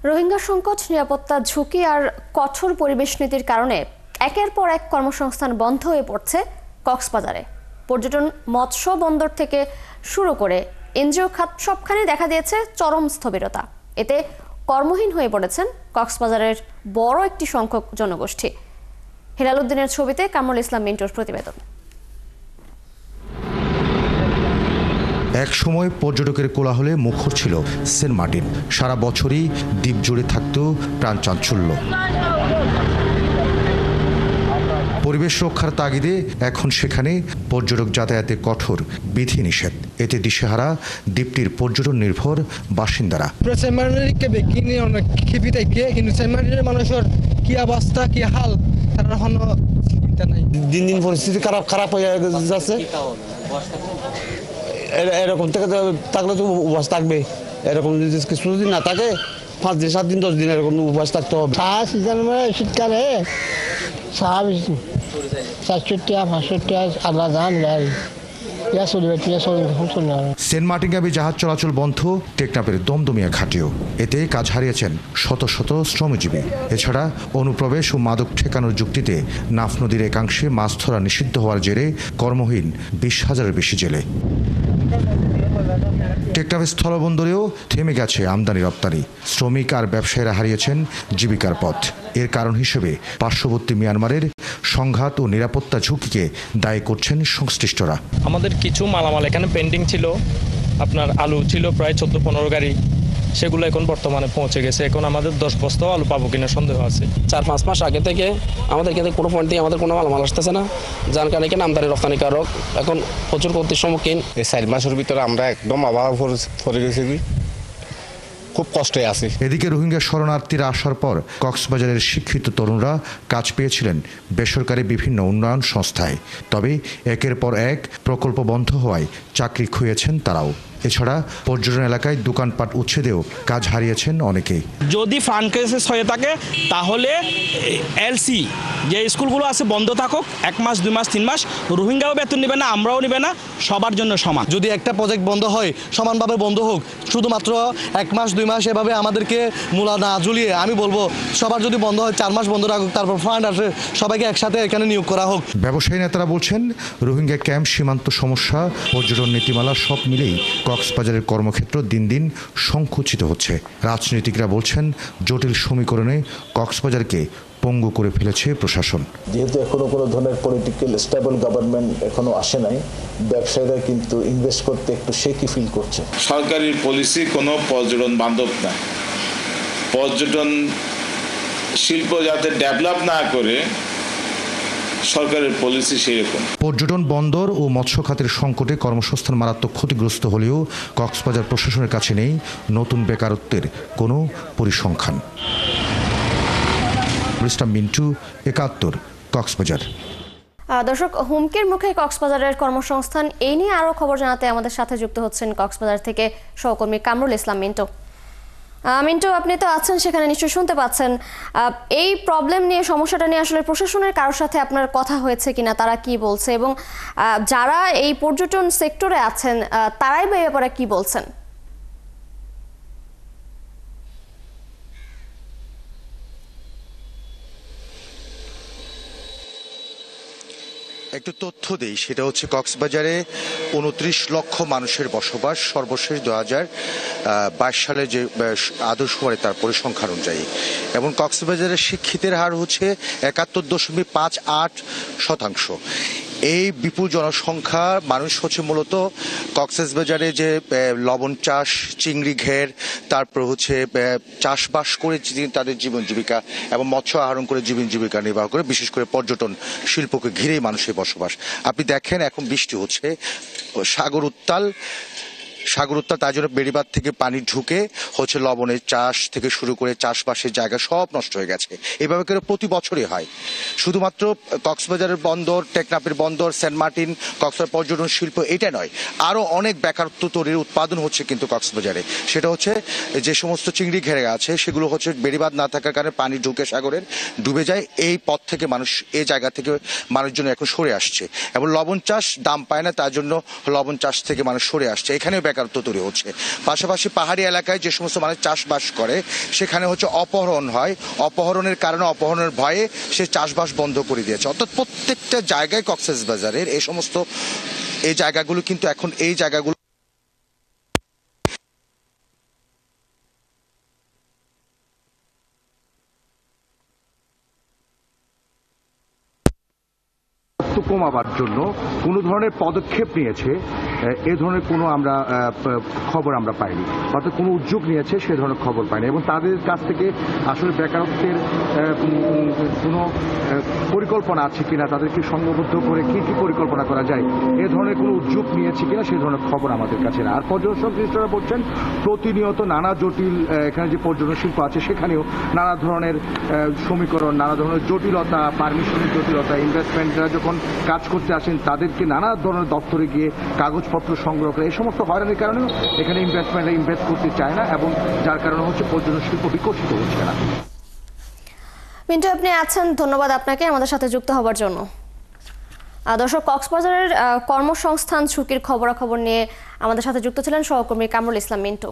রোহিঙ্গা সংকট, নিরাপত্তা ঝুঁকি আর কঠোর পরিবেশ নীতির কারণে একের পর এক কর্মসংস্থান বন্ধ হয়ে পড়ছে কক্সবাজারে। পর্যটন, মৎস্য বন্দর থেকে শুরু করে এনজিও খাত সবখানে দেখা দিয়েছে চরম স্থবিরতা। এতে কর্মহীন হয়ে পড়েছেন কক্সবাজারের বড় একটি সংখ্যক জনগোষ্ঠী। হেলাল উদ্দিনের ছবিতে কামরুল ইসলাম মিন্টুর প্রতিবেদন। এক সময় পর্যটকের কোলাহলে মুখর ছিল সেন্ট মার্টিন। সারা বছরই দ্বীপ জুড়ে থাকত প্রাণ চাঞ্চল্য। পরিবেশ রক্ষার তাগিদে এখন সেখানে পর্যটক যাতায়াতে কঠোর বিধিনিষেধ। এতে দিশেহারা দ্বীপটির পর্যটন নির্ভর বাসিন্দারা। মানুষের কি অবস্থা, কি হাল, দিন দিন পরিস্থিতি খারাপ হয়ে যাচ্ছে। এরকম থেকে থাকলে তো উপবাস থাকবে। এরকম যদি কিছুদিন না থাকে, 5 দিন 7 দিন 10 দিন এরকম উপবাস থাকতে হবে। শীতকালে সেন্ট মার্টিনগামী জাহাজ চলাচল বন্ধ, টেকনাফের দমদমিয়া ঘাটেও। এতে কাজ হারিয়েছেন শত শত শ্রমজীবী। এছাড়া অনুপ্রবেশ ও মাদক ঠেকানোর যুক্তিতে নাফ নদীর একাংশে মাছ ধরা নিষিদ্ধ হওয়ার জেরে কর্মহীন 20,000-এর বেশি জেলে। টেকনাফ স্থলবন্দরেও থেমে গেছে আমদানি রপ্তানি। শ্রমিক আর ব্যবসায়ীরা হারিয়েছেন জীবিকার পথ। এর কারণ হিসেবে পার্শ্ববর্তী মিয়ানমারের সংঘাত ও নিরাপত্তা ঝুঁকিকে দায়ী করছেন সংশ্লিষ্টরা। আমাদের কিছু মালামাল এখানে পেন্ডিং ছিল, আপনার আলু ছিল প্রায় 14-15 গাড়ি, সেগুলো এখন বর্তমানে পৌঁছে গেছে। এখন আমাদের 10 বস্তাও আলু পাবো কিনা সন্দেহ আছে। 4-5 মাস আগে থেকে আমাদের এখানে কোনো পয়েন্ট থেকে আমাদের কোনো মালামাল আসতেছে না, যার কারণে এখানে আমদানি রপ্তানিকারক এখন প্রচুর ক্ষতির সম্মুখীন। এই 4 মাসের ভিতরে আমরা একদম আবহাওয়া পড়ে গেছি, খুব কষ্টে আছি। এদিকে রোহিঙ্গা শরণার্থীরা আসার পর কক্সবাজারের শিক্ষিত তরুণরা কাজ পেয়েছিলেন বেসরকারি বিভিন্ন উন্নয়ন সংস্থায়। তবে একের পর এক প্রকল্প বন্ধ হওয়ায় চাকরি খুঁয়েছেন তারাও। এছাড়া পর্যটন এলাকায় দোকানপাট উচ্ছেদেও কাজ হারিয়েছেন অনেকেই। যদি ফান্ড ক্রাইসিস হয়ে থাকে তাহলে এলসি যে স্কুলগুলো আছে বন্ধ থাকুক 1 মাস 2 মাস 3 মাস, রোহিঙ্গাও বেতন নেবে না, আমরাও নেবে না, সবার জন্য সমান। যদি একটা প্রজেক্ট বন্ধ হয় সমানভাবে বন্ধ হোক, শুধুমাত্র 1 মাস 2 মাস এভাবে আমাদেরকে মূলা না ঝুলিয়ে আমি বলবো সবার যদি বন্ধ হয় 4 মাস বন্ধ রাখুক, তারপর ফান্ড আসে সবাইকে একসাথে এখানে নিয়োগ করা হোক। ব্যবসায়ী নেতারা বলছেন রোহিঙ্গা ক্যাম্প, সীমান্ত সমস্যা, পর্যটন নীতিমালা সব মিলেই কক্সবাজারের কর্মক্ষেত্র দিন দিন সংকুচিত হচ্ছে। রাজনীতিকরা বলছেন জটিল সমীকরণে কক্সবাজারকে পঙ্গু করে ফেলেছে প্রশাসন। যেহেতু এখনো কোনো ধরনের পলিটিক্যাল স্টেবল গভর্নমেন্ট এখনো আসে নাই, ব্যবসায়ীরা কিন্তু ইনভেস্ট করতে একটু শেকি ফিল করছে। সরকারি পলিসি কোনো পর্যটন বান্ধব না। পর্যটন শিল্প যাতে ডেভেলপ না করে সরকারের পলিসি সেরকম। পর্যটন, বন্দর ও মৎস্য খাতের সংকটে কর্মসংস্থান মারাত্মক ক্ষতিগ্রস্ত হলেও কক্সবাজার প্রশাসনের কাছে নেই নতুন বেকারত্বের কোনো পরিসংখ্যান। মিন্টু, 71, কক্সবাজার। দর্শক, হুমকির মুখে কক্সবাজারের কর্মসংস্থান, এই নিয়ে আরও খবর জানাতে আমাদের সাথে যুক্ত হচ্ছেন কক্সবাজার থেকে সহকর্মী কামরুল ইসলাম মিন্টু। মিন্টু, আপনি তো আছেন সেখানে, নিশ্চয়ই শুনতে পাচ্ছেন। এই প্রবলেম নিয়ে, সমস্যাটা নিয়ে আসলে প্রশাসনের কারোর সাথে আপনার কথা হয়েছে কিনা, তারা কি বলছে, এবং যারা এই পর্যটন সেক্টরে আছেন তারাই বা এই ব্যাপারে কি বলছেন? একটু তথ্য দেই, সেটা হচ্ছে কক্সবাজারে 29 লক্ষ মানুষের বসবাস সর্বশেষ 2022 সালে যে আদর্শবারে তার পরিসংখ্যান অনুযায়ী, এবং কক্সবাজারের শিক্ষিতের হার হচ্ছে 71.58%। এই বিপুল জনসংখ্যা মানুষ হচ্ছে মূলত কক্সবাজারে যে লবণ চাষ, চিংড়ি ঘের, তারপর হচ্ছে চাষবাস করে তাদের জীবন জীবিকা এবং মৎস্য আহরণ করে জীবন জীবিকা নির্বাহ করে, বিশেষ করে পর্যটন শিল্পকে ঘিরেই মানুষের বসবাস। আপনি দেখেন এখন বৃষ্টি হচ্ছে, সাগর উত্তাল, তার জন্য বেড়িবাঁধ থেকে পানি ঢুকে হচ্ছে লবণের চাষ থেকে শুরু করে চাষবাসের জায়গা সব নষ্ট হয়ে গেছে। এভাবে করে প্রতি বছরই হয়। শুধুমাত্র কক্সবাজারের বন্দর, টেকনাফের বন্দর, সেন্ট মার্টিন, কক্সবাজার পর্যটন শিল্প এটা নয়, আরও অনেক বেকারত্ব তৈরির উৎপাদন হচ্ছে কিন্তু কক্সবাজারে। সেটা হচ্ছে যে সমস্ত চিংড়ি ঘেরে আছে সেগুলো হচ্ছে বেড়িবাঁধ না থাকার কারণে পানি ঢুকে সাগরের ডুবে যায়। এই পথ থেকে মানুষ, এই জায়গা থেকে মানুষজন এখন সরে আসছে, এবং লবণ চাষ দাম পায় না, তার জন্য লবণ চাষ থেকে মানুষ সরে আসছে। এখানেও বেকারত্ব তৈরি হচ্ছে। পাশাপাশি পাহাড়ি এলাকায় যে সমস্ত মানুষ চাষবাস করে সেখানে হচ্ছে অপহরণ হয়, অপহরণের কারণে অপহরণের ভয়ে সে চাষবাস বন্ধ করে দিয়েছে। অর্থাৎ প্রত্যেকটা জায়গায় কক্সবাজারের এই জায়গাগুলো কিন্তু এখন এই জায়গাগুলো কমাবার জন্য কোনো ধরনের পদক্ষেপ নিয়েছে এ ধরনের কোনো আমরা খবর আমরা পাইনি, অর্থাৎ কোনো উদ্যোগ নিয়েছে সে ধরনের খবর পাইনি। এবং তাদের কাছ থেকে আসলে বেকারত্বের কোনো পরিকল্পনা আছে কিনা, তাদেরকে সংঘবদ্ধ করে কি কি পরিকল্পনা করা যায় এ ধরনের কোনো উদ্যোগ নিয়েছে কিনা সে ধরনের খবর আমাদের কাছে না। আর পর্যটন সংশ্লিষ্টরা বলছেন প্রতিনিয়ত নানা জটিল এখানে যে পর্যটন শিল্প আছে সেখানেও নানা ধরনের সমীকরণ, নানা ধরনের জটিলতা, পারমিশনের জটিলতা, ইনভেস্টমেন্টরা যখন কাজ করতে আসেন তাদেরকে নানা ধরনের দপ্তরে গিয়ে কাগজপত্র সংগ্রহ করে এই সমস্ত হয়রানির কারণেও এখানে ইনভেস্ট করতে চায় না এবং যার কারণে হচ্ছে পর্যটন শিল্প বিকশিত হচ্ছে না। মিন্টু, আপনি আছেন, ধন্যবাদ আপনাকে আমাদের সাথে যুক্ত হবার জন্য। দর্শক, কক্সবাজারের কর্মসংস্থান ঝুঁকির খবরাখবর নিয়ে আমাদের সাথে যুক্ত ছিলেন সহকর্মী কামরুল ইসলাম মিন্টু।